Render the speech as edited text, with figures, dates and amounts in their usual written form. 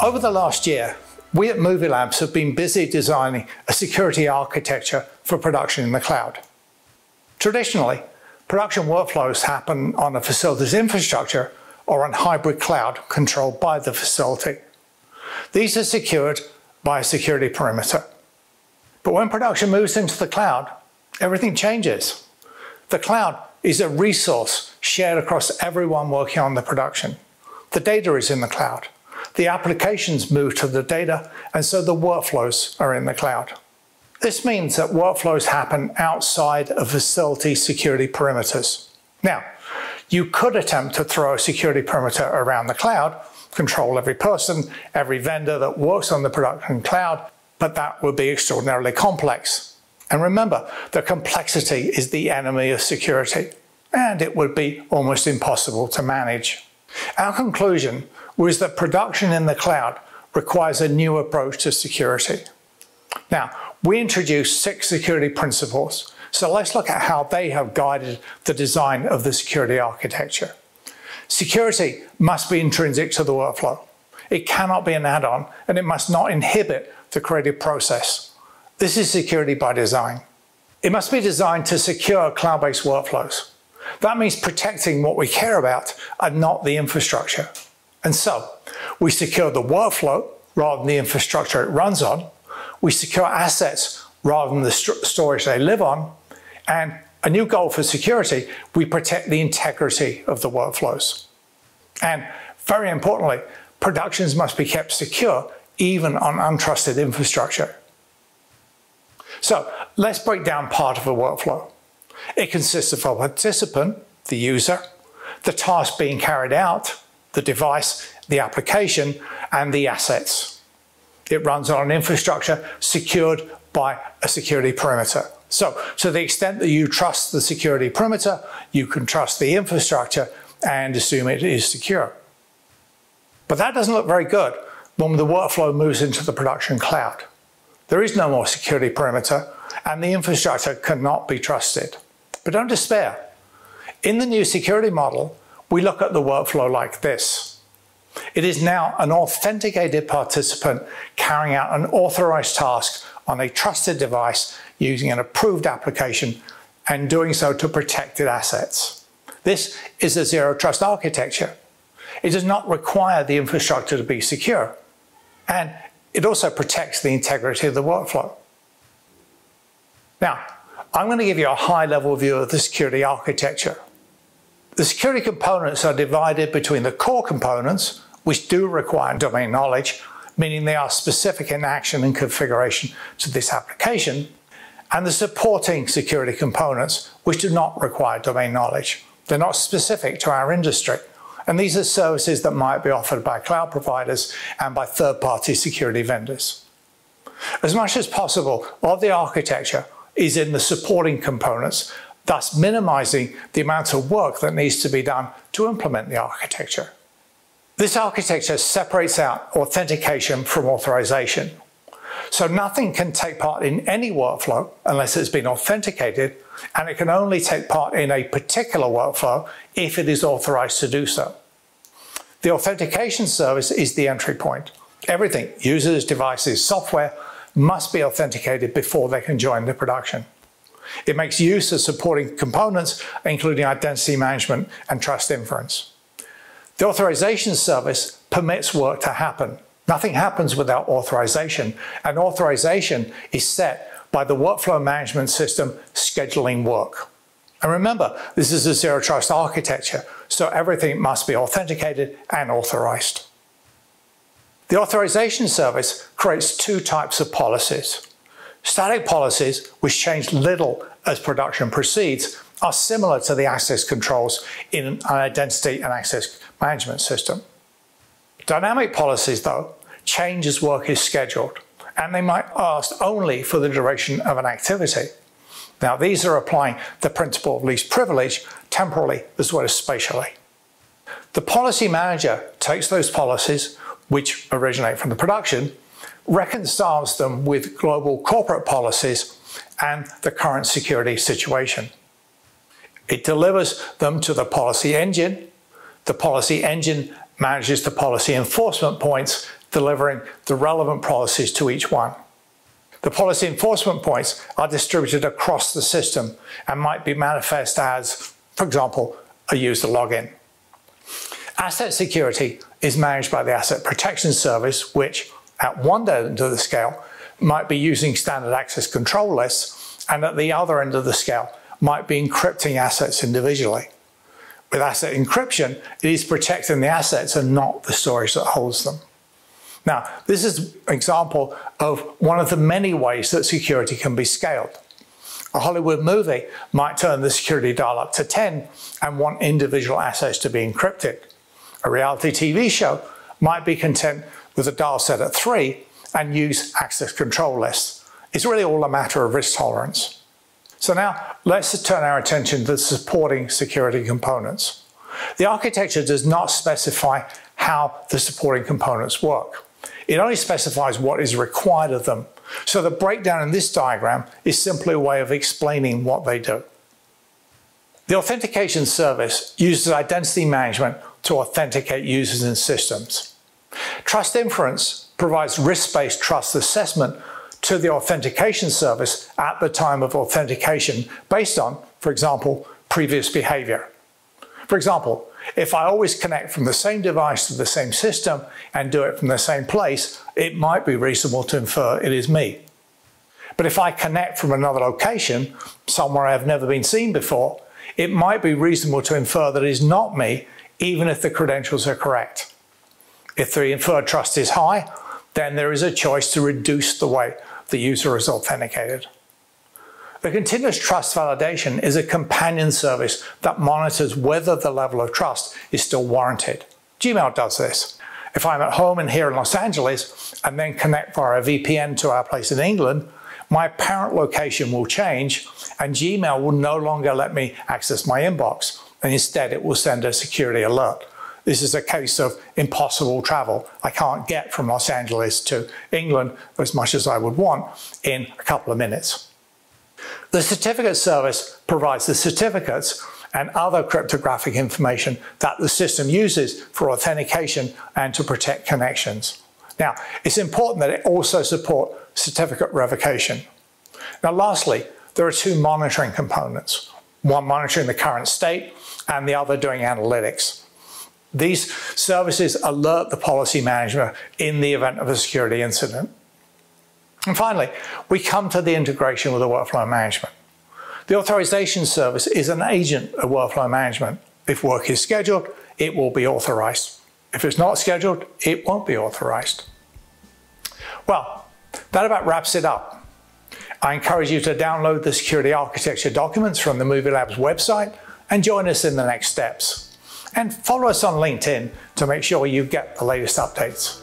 Over the last year, we at MovieLabs have been busy designing a security architecture for production in the cloud. Traditionally, production workflows happen on a facility's infrastructure or on hybrid cloud controlled by the facility. These are secured by a security perimeter. But when production moves into the cloud, everything changes. The cloud is a resource shared across everyone working on the production. The data is in the cloud. The applications move to the data, and so the workflows are in the cloud. This means that workflows happen outside of facility security perimeters. Now, you could attempt to throw a security perimeter around the cloud, control every person, every vendor that works on the production cloud, but that would be extraordinarily complex. And remember, the complexity is the enemy of security, and it would be almost impossible to manage. Our conclusion was that production in the cloud requires a new approach to security. Now, we introduced 6 security principles, so let's look at how they have guided the design of the security architecture. Security must be intrinsic to the workflow. It cannot be an add-on, and it must not inhibit the creative process. This is security by design. It must be designed to secure cloud-based workflows. That means protecting what we care about and not the infrastructure. And so, we secure the workflow rather than the infrastructure it runs on. We secure assets rather than the storage they live on. And a new goal for security, we protect the integrity of the workflows. And very importantly, productions must be kept secure even on untrusted infrastructure. So let's break down part of a workflow. It consists of a participant, the user, the task being carried out, the device, the application, and the assets. It runs on an infrastructure secured by a security perimeter. So, to the extent that you trust the security perimeter, you can trust the infrastructure and assume it is secure. But that doesn't look very good when the workflow moves into the production cloud. There is no more security perimeter, and the infrastructure cannot be trusted. But don't despair. In the new security model, we look at the workflow like this. It is now an authenticated participant carrying out an authorized task on a trusted device using an approved application and doing so to protected assets. This is a zero trust architecture. It does not require the infrastructure to be secure, and it also protects the integrity of the workflow. Now, I'm going to give you a high-level view of the security architecture. The security components are divided between the core components, which do require domain knowledge, meaning they are specific in action and configuration to this application, and the supporting security components, which do not require domain knowledge. They're not specific to our industry, and these are services that might be offered by cloud providers and by third-party security vendors. As much as possible, all the architecture is in the supporting components, thus minimizing the amount of work that needs to be done to implement the architecture. This architecture separates out authentication from authorization. So nothing can take part in any workflow unless it's been authenticated, and it can only take part in a particular workflow if it is authorized to do so. The authentication service is the entry point. Everything, users, devices, software, must be authenticated before they can join the production. It makes use of supporting components, including identity management and trust inference. The authorization service permits work to happen. Nothing happens without authorization, and authorization is set by the workflow management system scheduling work. And remember, this is a zero trust architecture, so everything must be authenticated and authorized. The authorization service creates 2 types of policies. Static policies, which change little as production proceeds, are similar to the access controls in an identity and access management system. Dynamic policies, though, change as work is scheduled, and they might last only for the duration of an activity. Now, these are applying the principle of least privilege temporally as well as spatially. The policy manager takes those policies, which originate from the production, reconciles them with global corporate policies and the current security situation. It delivers them to the policy engine. The policy engine manages the policy enforcement points delivering the relevant policies to each one. The policy enforcement points are distributed across the system and might be manifest as, for example, a user login. Asset security is managed by the Asset Protection Service, which, at one end of the scale, might be using standard access control lists, and at the other end of the scale, might be encrypting assets individually. With asset encryption, it is protecting the assets and not the storage that holds them. Now, this is an example of one of the many ways that security can be scaled. A Hollywood movie might turn the security dial up to 10 and want individual assets to be encrypted. A reality TV show might be content with a dial set at 3 and use access control lists. It's really all a matter of risk tolerance. So now let's turn our attention to the supporting security components. The architecture does not specify how the supporting components work. It only specifies what is required of them. So the breakdown in this diagram is simply a way of explaining what they do. The authentication service uses identity management to authenticate users and systems. Trust inference provides risk-based trust assessment to the authentication service at the time of authentication based on, for example, previous behavior. For example, if I always connect from the same device to the same system and do it from the same place, it might be reasonable to infer it is me. But if I connect from another location, somewhere I've never been seen before, it might be reasonable to infer that it is not me, even if the credentials are correct. If the inferred trust is high, then there is a choice to reduce the way the user is authenticated. The continuous trust validation is a companion service that monitors whether the level of trust is still warranted. Gmail does this. If I'm at home and here in Los Angeles and then connect via a VPN to our place in England, my parent location will change and Gmail will no longer let me access my inbox, and instead it will send a security alert. This is a case of impossible travel. I can't get from Los Angeles to England as much as I would want in a couple of minutes. The certificate service provides the certificates and other cryptographic information that the system uses for authentication and to protect connections. Now, it's important that it also support certificate revocation. Now, lastly, there are two monitoring components, one monitoring the current state and the other doing analytics. These services alert the policy manager in the event of a security incident. And finally, we come to the integration with the workflow management. The authorization service is an agent of workflow management. If work is scheduled, it will be authorized. If it's not scheduled, it won't be authorized. Well, that about wraps it up. I encourage you to download the security architecture documents from the MovieLabs website and join us in the next steps. And follow us on LinkedIn to make sure you get the latest updates.